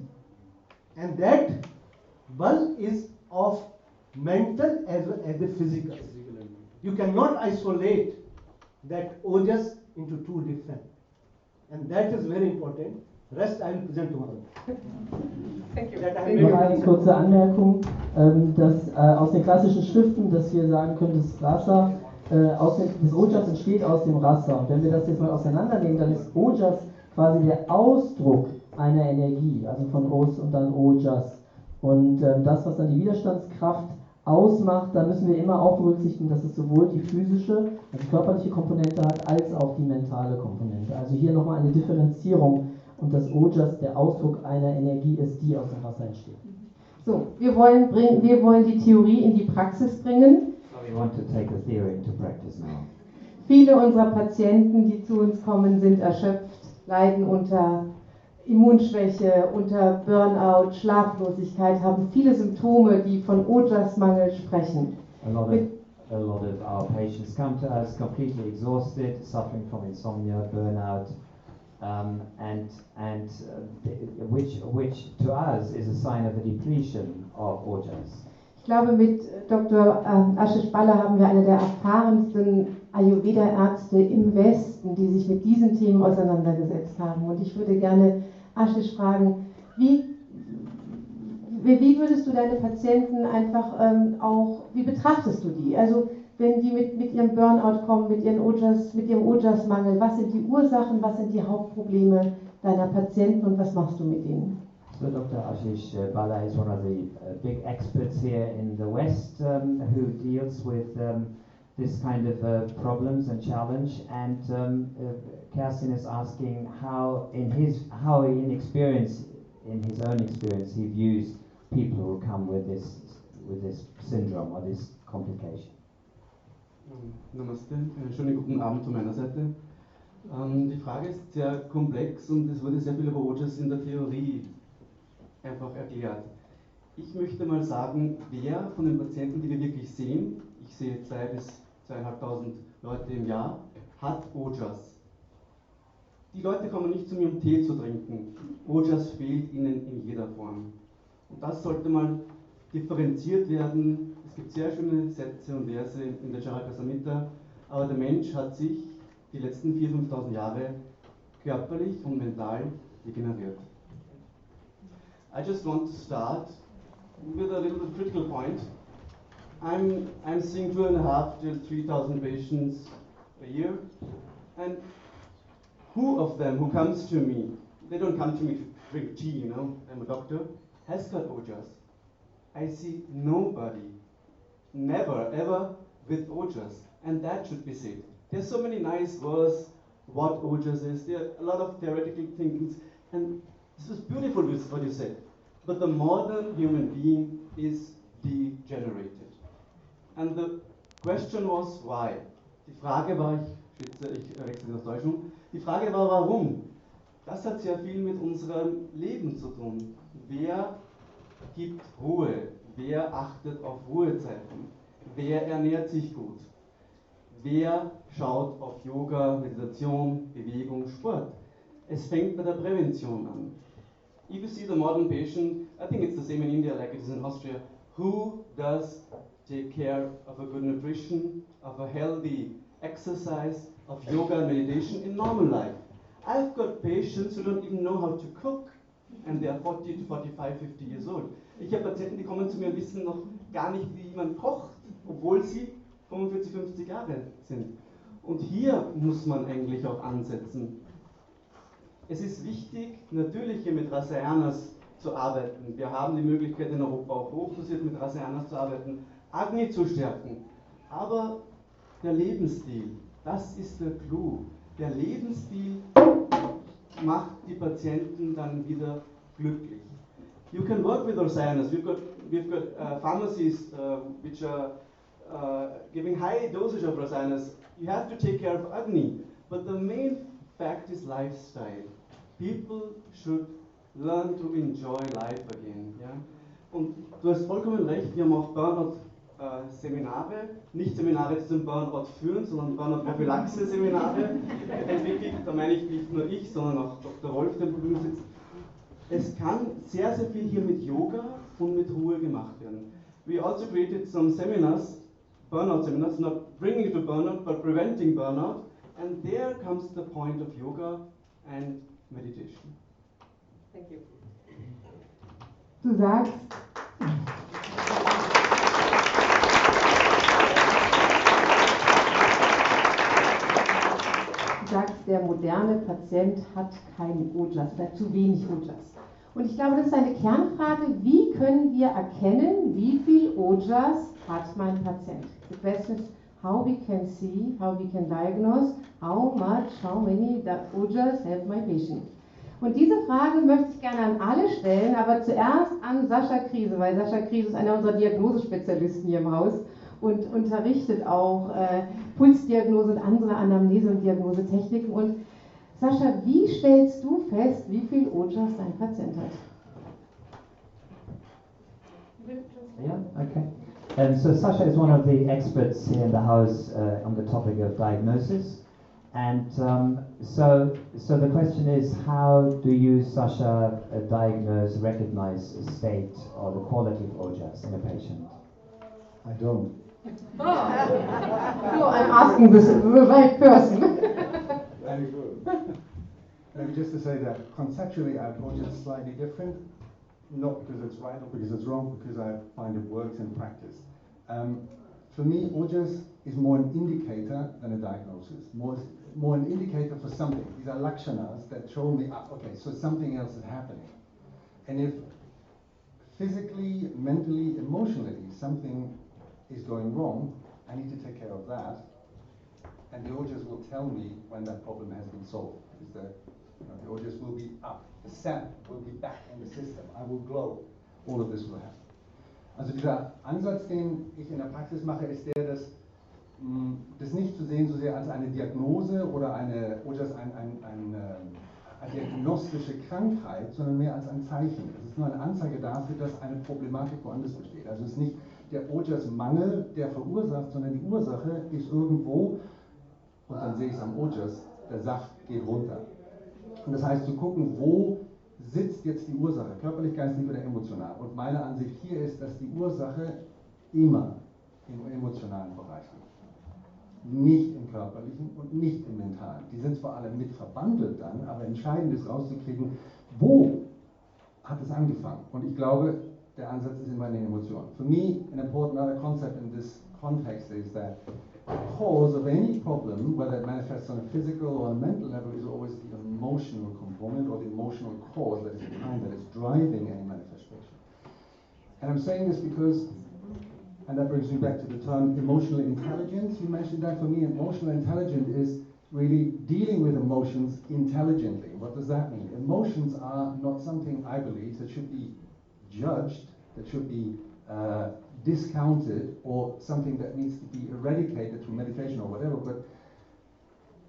and that Bal is of mental as well as the physical. You cannot isolate that Ojas into 2 different, and that is very important. Rest I will present tomorrow. Thank you. Noch eine kurze Anmerkung, dass aus den klassischen Schriften, dass wir sagen können, das Rasa, das Ojas entsteht aus dem Rasa. Und wenn wir das jetzt mal auseinandernehmen, dann ist Ojas quasi der Ausdruck einer Energie, also von Os und dann Ojas. Und das, was dann die Widerstandskraft ausmacht, da müssen wir immer auch berücksichtigen, dass es sowohl die physische, also körperliche Komponente hat, als auch die mentale Komponente. Also hier nochmal eine Differenzierung. Und das Ojas der Ausdruck einer Energie ist, die aus dem Wasser entsteht. So, wir wollen die Theorie in die Praxis bringen. So we want to take the theory into practice now. Viele unserer Patienten, die zu uns kommen, sind erschöpft, leiden unter Immunschwäche, unter Burnout, Schlaflosigkeit, haben viele Symptome, die von Ojas-Mangel sprechen. A lot a lot of our patients come to us completely exhausted, suffering from insomnia, burnout, which to us is a sign of a depletion of Ojas. Ich glaube, mit Dr. Ashish Bhalla haben wir eine der erfahrensten Ayurveda-Ärzte im Westen, die sich mit diesen Themen auseinandergesetzt haben. Und ich würde gerne Ashish fragen, wie würdest du deine Patienten einfach wie betrachtest du die? Also wenn die mit ihrem Burnout kommen, mit ihrem Ojas-Mangel, was sind die Ursachen, was sind die Hauptprobleme deiner Patienten und was machst du mit ihnen? So Dr. Ashish Bhalla is one of the big experts here in the West who deals with this kind of problems and challenge. And Kerstin is asking how in his own experience, he views people who come with this syndrome or this complication. Namaste, einen schönen guten Abend von meiner Seite. Die Frage ist sehr komplex und es wurde sehr viel über Ojas in der Theorie einfach erklärt. Ich möchte mal sagen, wer von den Patienten, die wir wirklich sehen, ich sehe 2.000 bis 2.500 Leute im Jahr, hat Ojas. Die Leute kommen nicht zu mir, um Tee zu trinken. Ojas fehlt ihnen in jeder Form. Und das sollte mal differenziert werden. Es gibt sehr schöne Sätze und Verse in der Charaka Samhita, aber der Mensch hat sich die letzten 4.000, 5.000 Jahre körperlich und mental degeneriert. I just want to start with a little critical point. I'm seeing 2.500 to 3,000 patients a year, and who of them who comes to me, they don't come to me to drink tea, you know, I'm a doctor, has got Ojas. I see nobody, never, ever with Ojas, and that should be said. There's so many nice words what Ojas is, there are a lot of theoretical things, and this is beautiful what you said, but the modern human being is degenerated. And the question was why? Die Frage war, ich wechsle das Deutsch um, die Frage war warum? Das hat sehr viel mit unserem Leben zu tun. Wer gibt Ruhe? Wer achtet auf Ruhezeiten? Wer ernährt sich gut? Wer schaut auf Yoga, Meditation, Bewegung, Sport? Es fängt bei der Prävention an. If you see the modern patient, I think it's the same in India like it is in Austria, who does take care of a good nutrition, of a healthy exercise, of yoga and meditation in normal life? I've got patients who don't even know how to cook and they are 40 to 45, 50 years old. Ich habe Patienten, die kommen zu mir und wissen noch gar nicht, wie man kocht, obwohl sie 45, 50 Jahre sind. Und hier muss man eigentlich auch ansetzen. Es ist wichtig, natürlich hier mit Rasayanas zu arbeiten. Wir haben die Möglichkeit in Europa auch hochdosiert mit Rasayanas zu arbeiten, Agni zu stärken. Aber der Lebensstil, das ist der Clou. Der Lebensstil macht die Patienten dann wieder glücklich. You can work with Rasayanas. We've got pharmacies which are giving high dosage of Rasayanas. You have to take care of Agni. But the main fact is lifestyle. People should learn to enjoy life again. Yeah? Und du hast vollkommen recht, wir haben auch Burnout-Seminare, nicht Seminare, die zum Burnout führen, sondern Burnout-Prophylaxe-Seminare entwickelt. Da meine ich nicht nur ich, sondern auch Dr. Wolf, der im Podium sitzt. Es kann sehr, sehr viel hier mit Yoga und mit Ruhe gemacht werden. We also created some seminars, burnout seminars, not bringing you to burnout, but preventing burnout. And there comes the point of yoga and meditation. Thank you. Du sagst, der moderne Patient hat keinen Ojas oder zu wenig Ojas. Und ich glaube, das ist eine Kernfrage, wie können wir erkennen, wie viel Ojas hat mein Patient? The question is how we can see, how we can diagnose, how many Ojas have my patient. Und diese Frage möchte ich gerne an alle stellen, aber zuerst an Sascha Kriese, weil Sascha Kriese ist einer unserer Diagnosespezialisten hier im Haus und unterrichtet auch Pulsdiagnose und andere Anamnese- und Diagnosetechniken. Und Sascha, wie stellst du fest, wie viel Ojas dein Patient hat? Yeah, okay. So Sascha is one of the experts here in the house on the topic of diagnosis. And so the question is, how do you, Sascha, diagnose, recognize a state or the quality of Ojas in a patient? I don't. So I'm asking this the right person. Very good. Maybe just to say that conceptually I approach it slightly different, not because it's right or because it's wrong, because I find it works in practice. For me, Ojas is more an indicator than a diagnosis, more an indicator for something. These are lakshanas that show me, okay, so something else is happening. And if physically, mentally, emotionally, something is going wrong, I need to take care of that. And the Ojas will tell me when that problem has been solved. Because the Ojas will be up, the sap will be back in the system, I will glow. All of this will happen. Also dieser Ansatz, den ich in der Praxis mache, ist der, dass das nicht zu sehen so sehr als eine Diagnose oder eine diagnostische Krankheit, sondern mehr als ein Zeichen. Es ist nur eine Anzeige dafür, dass eine Problematik woanders besteht. Also es ist nicht der Ojas-Mangel, der verursacht, sondern die Ursache ist irgendwo, und dann sehe ich es am Ojas, der Saft geht runter. Und das heißt, zu gucken, wo sitzt jetzt die Ursache, körperlich, geistig oder emotional. Und meine Ansicht hier ist, dass die Ursache immer im emotionalen Bereich liegt. Nicht im körperlichen und nicht im mentalen. Die sind zwar alle mit verbandelt dann, aber entscheidend ist rauszukriegen, wo hat es angefangen. Und ich glaube, der Ansatz ist immer in den Emotionen. For me, an important other concept in this context is that the cause of any problem, whether it manifests on a physical or a mental level, is always the emotional component or the emotional cause that is behind that is driving any manifestation. And I'm saying this because, and that brings me back to the term emotional intelligence. You mentioned that. For me, emotional intelligence is really dealing with emotions intelligently. What does that mean? Emotions are not something, I believe, that should be judged, that should be discounted, or something that needs to be eradicated through meditation or whatever, but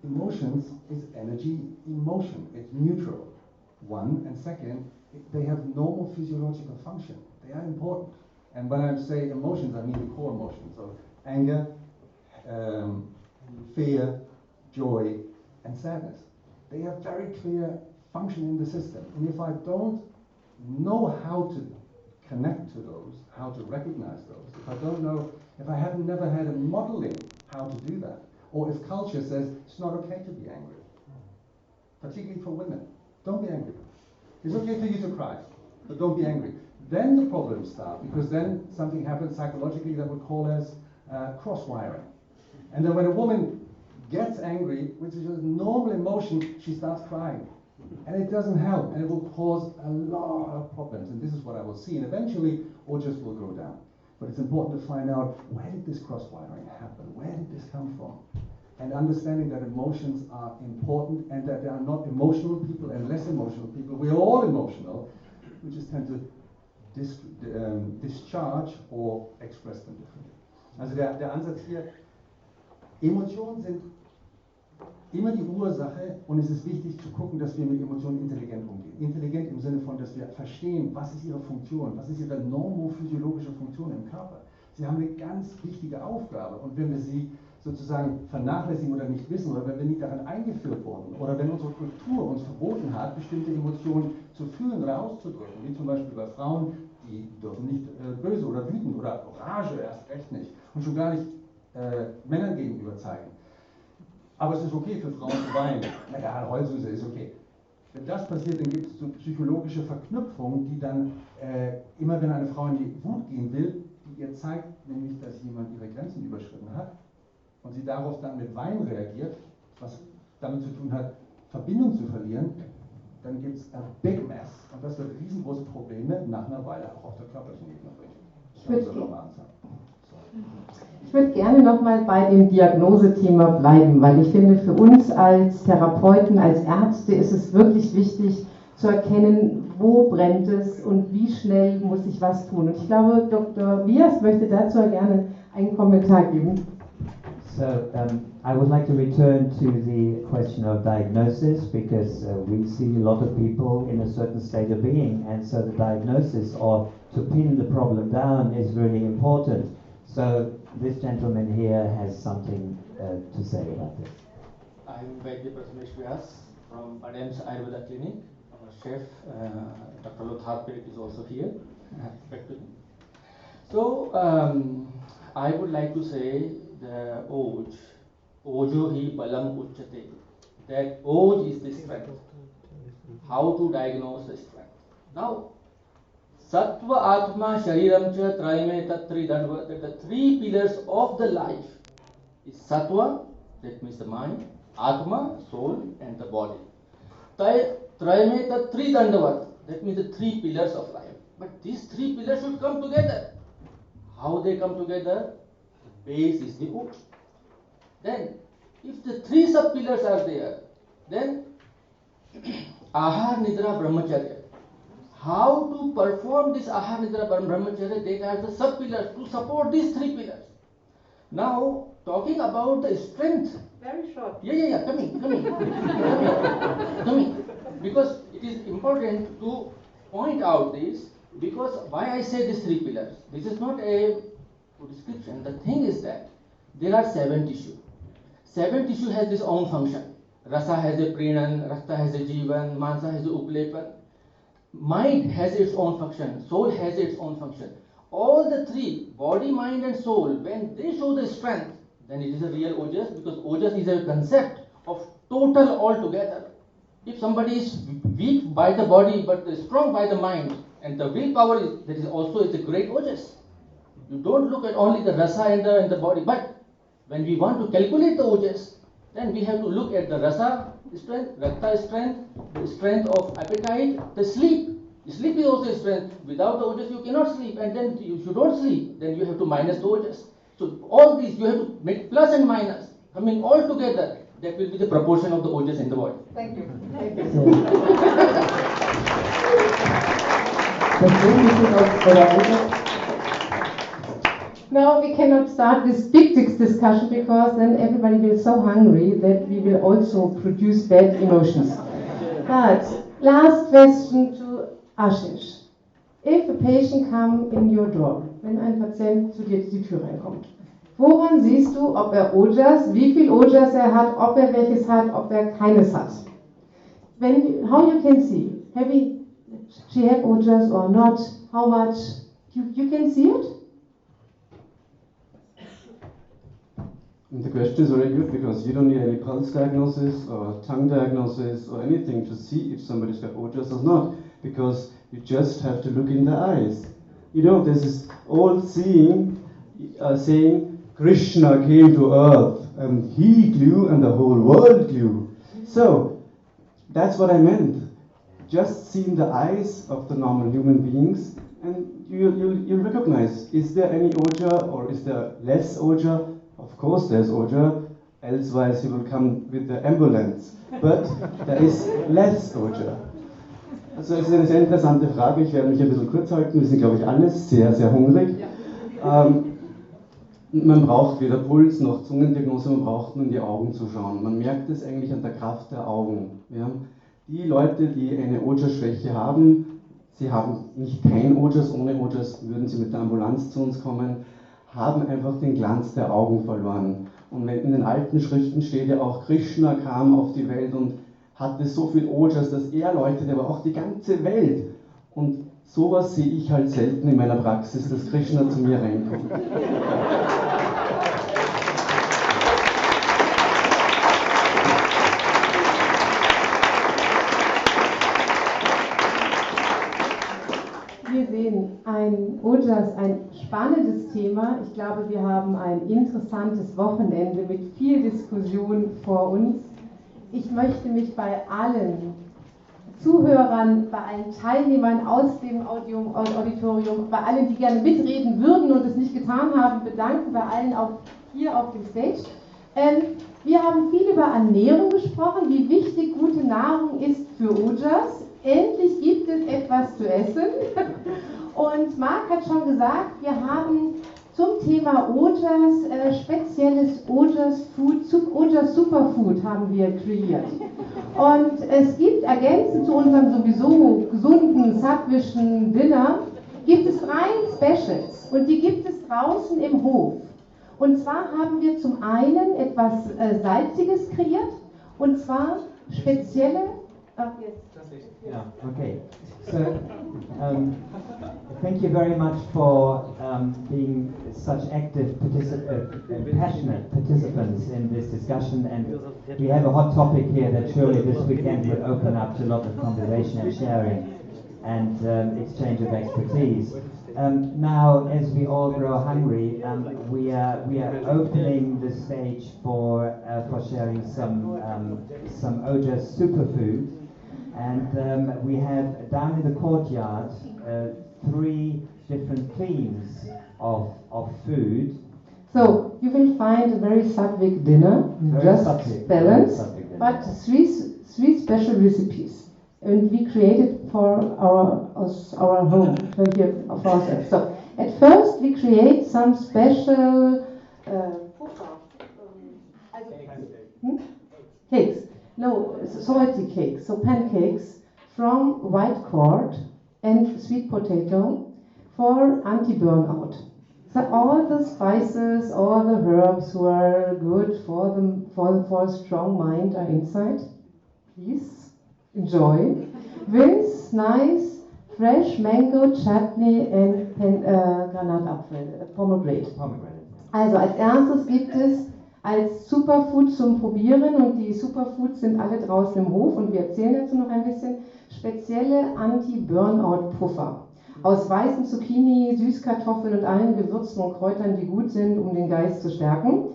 emotions is energy in motion. It's neutral, one, and second, they have normal physiological function. They are important. And when I say emotions, I mean the core emotions, so anger, fear, joy, and sadness. They have very clear function in the system. And if I don't know how to connect to those, how to recognize those, if I don't know, if I have never had a modeling how to do that, or if culture says it's not okay to be angry, particularly for women, don't be angry. It's okay for you to cry, but don't be angry. Then the problems start, because then something happens psychologically that we call as cross-wiring. And then when a woman gets angry, which is a normal emotion, she starts crying. And it doesn't help, and it will cause a lot of problems. And this is what I will see. And eventually, Ojas will go down. But it's important to find out, where did this cross-wiring happen? Where did this come from? And understanding that emotions are important, and that there are not emotional people and less emotional people. We're all emotional. We just tend to discharge or express them differently. Also der Ansatz hier, Emotionen sind immer die Ursache, und es ist wichtig zu gucken, dass wir mit Emotionen intelligent umgehen. Intelligent im Sinne von, dass wir verstehen, was ist ihre Funktion, was ist ihre normophysiologische Funktion im Körper. Sie haben eine ganz wichtige Aufgabe, und wenn wir sie sozusagen vernachlässigen oder nicht wissen, oder wenn wir nicht daran eingeführt wurden, oder wenn unsere Kultur uns verboten hat, bestimmte Emotionen zu fühlen oder auszudrücken, wie zum Beispiel bei Frauen, die dürfen nicht böse oder wütend oder Rage erst recht nicht, und schon gar nicht Männern gegenüber zeigen. Aber es ist okay für Frauen zu weinen. Naja, Heulsuse ist okay. Wenn das passiert, dann gibt es so psychologische Verknüpfungen, die dann immer, wenn eine Frau in die Wut gehen will, die ihr zeigt, nämlich, dass jemand ihre Grenzen überschritten hat, und sie darauf dann mit Wein reagiert, was damit zu tun hat, Verbindung zu verlieren, dann gibt es ein Big Mess. Und das wird riesengroße Probleme nach einer Weile auch auf der körperlichen Ebene bringen. Ich würde gerne nochmal bei dem Diagnosethema bleiben, weil ich finde, für uns als Therapeuten, als Ärzte ist es wirklich wichtig zu erkennen, wo brennt es und wie schnell muss ich was tun. Und ich glaube, Dr. Bias möchte dazu gerne einen Kommentar geben. So, I would like to return to the question of diagnosis, because we see a lot of people in a certain state of being, and so the diagnosis, or to pin the problem down, is really important. So this gentleman here has something to say about this. I'm Vaidya Prathamesh Vyas from Padam's Ayurveda Clinic. Our chef, Dr. Lothar Pirik, is also here. I have respect to him. So, I would like to say the Oj, Ojo hi balam uchate, that Oj is the strength. How to diagnose the strength. Now, Sattva, Atma, Shariram cha, Trayame, Tatri, Dandava, that the three pillars of the life is Sattva, that means the mind, Atma, soul, and the body. Trayame, Tatri, Dandava, that means the three pillars of life. But these three pillars should come together. How they come together? The base is the Oj. Then, if the three sub-pillars are there, then Ahar, Nidra, Brahmacharya. How to perform this Ahar, Nidra, Brahmacharya, they are the sub-pillars to support these three pillars. Now, talking about the strength. Very short. Yeah, coming. Because it is important to point out this, because why I say these three pillars. This is not a description. The thing is that there are 7 tissues. 7 tissue has its own function. Rasa has a Prinan, Rakta has a Jivan, Mansa has a Uplepan. Mind has its own function, soul has its own function. All the three, body, mind and soul, when they show the strength, then it is a real Ojas, because Ojas is a concept of total altogether. If somebody is weak by the body but strong by the mind, and the willpower is, that is also is a great Ojas. You don't look at only the rasa and the body, but when we want to calculate the Ojas, then we have to look at the rasa strength, rakta strength, the strength of appetite, the sleep. Sleep is also a strength. Without the Ojas you cannot sleep, and then if you don't sleep, then you have to minus the Ojas. So all these you have to make plus and minus, coming all together. That will be the proportion of the Ojas in the body. Thank you. Now we cannot start this big discussion, because then everybody will be so hungry that we will also produce bad emotions. But last question to Ashish. If a patient comes in your door, wenn ein Patient zu dir die Tür reinkommt, woran siehst du, ob Ojas, wie viel Ojas hat, ob welches hat, ob keines hat? How you can see? She have Ojas or not? How much? You can see it? And the question is very good, because you don't need any pulse diagnosis or tongue diagnosis or anything to see if somebody's got Ojas or not, because you just have to look in the eyes. You know, there's this old saying, Krishna came to earth and he grew and the whole world grew. So, that's what I meant. Just see in the eyes of the normal human beings, and you'll recognize, is there any Oja or is there less Oja? Of course there's Oja, elsewise he will come with the ambulance. But there is less Oja. Also es ist eine sehr interessante Frage, ich werde mich ein bisschen kurz halten, wir sind glaube ich alle sehr, sehr hungrig. Man braucht weder Puls noch Zungendiagnose, man braucht nur in die Augen zu schauen. Man merkt es eigentlich an der Kraft der Augen. Ja? Die Leute, die eine Ojas-Schwäche haben, sie haben nicht kein Ojas, ohne Ojas würden sie mit der Ambulanz zu uns kommen, haben einfach den Glanz der Augen verloren. Und in den alten Schriften steht ja auch, Krishna kam auf die Welt und hatte so viel Ojas, dass er läutete, aber auch die ganze Welt. Und sowas sehe ich halt selten in meiner Praxis, dass Krishna zu mir reinkommt. Wir sehen Ojas, ein spannendes Thema. Ich glaube, wir haben ein interessantes Wochenende mit viel Diskussion vor uns. Ich möchte mich bei allen Zuhörern, bei allen Teilnehmern aus dem Auditorium, bei allen, die gerne mitreden würden und es nicht getan haben, bedanken, bei allen auch hier auf dem Stage. Wir haben viel über Ernährung gesprochen, wie wichtig gute Nahrung ist für Ojas. Endlich gibt es etwas zu essen. Und Marc hat schon gesagt, wir haben zum Thema Ojas spezielles Ojas Superfood haben wir kreiert. Und es gibt ergänzend zu unserem sowieso gesunden, sattwischen Dinner, gibt es 3 Specials und die gibt es draußen im Hof. Und zwar haben wir zum einen etwas Salziges kreiert und zwar spezielle. Yeah, okay. So, thank you very much for being such active, passionate participants in this discussion. And we have a hot topic here that surely this weekend will open up to a lot of conversation and sharing and exchange of expertise. Now, as we all grow hungry, we are opening the stage for sharing some Ojas superfood. And we have down in the courtyard 3 different themes of food. So you will find a very sattvic dinner, just balanced, but three special recipes, and we created for our home here for ourselves. So at first we create some special cakes. No, salty cakes, so pancakes from white cord and sweet potato for anti-burnout. So all the spices, all the herbs who are good for a strong mind are inside. Please enjoy. With nice fresh mango chutney and Granatapfel, pomegranate. Also als erstes gibt es als Superfood zum Probieren, und die Superfoods sind alle draußen im Hof und wir erzählen dazu noch ein bisschen, spezielle Anti-Burnout-Puffer aus weißen Zucchini, Süßkartoffeln und allen Gewürzen und Kräutern, die gut sind, um den Geist zu stärken.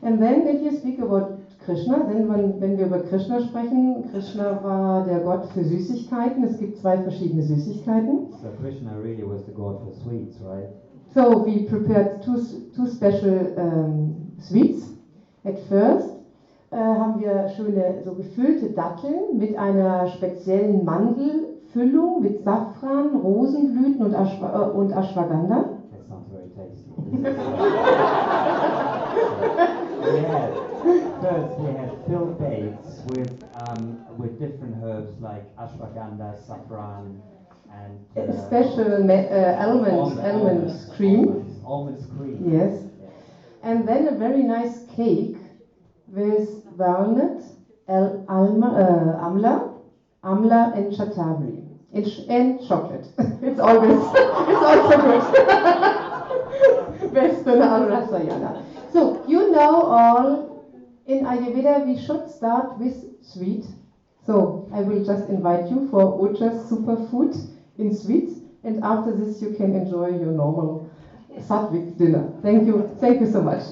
And then if you speak about Krishna, denn wenn wir über Krishna sprechen, Krishna war der Gott für Süßigkeiten, es gibt 2 verschiedene Süßigkeiten. So Krishna really was the god for sweets, right? So we prepared two special sweets. At first haben wir schöne so gefüllte Datteln mit einer speziellen Mandelfüllung mit Safran, Rosenblüten und Ashwagandha. That sounds very tasty. First we have filled dates with different herbs like ashwagandha, saffron, and special almond cream. Almond cream. Yes. And then a very nice cake with walnut, amla and shatavari. And chocolate. It's also good. Western al-Rasayana. So, you know all, in Ayurveda we should start with sweet. So, I will just invite you for Ojas superfood in sweets, and after this you can enjoy your normal sattvic dinner. Thank you so much.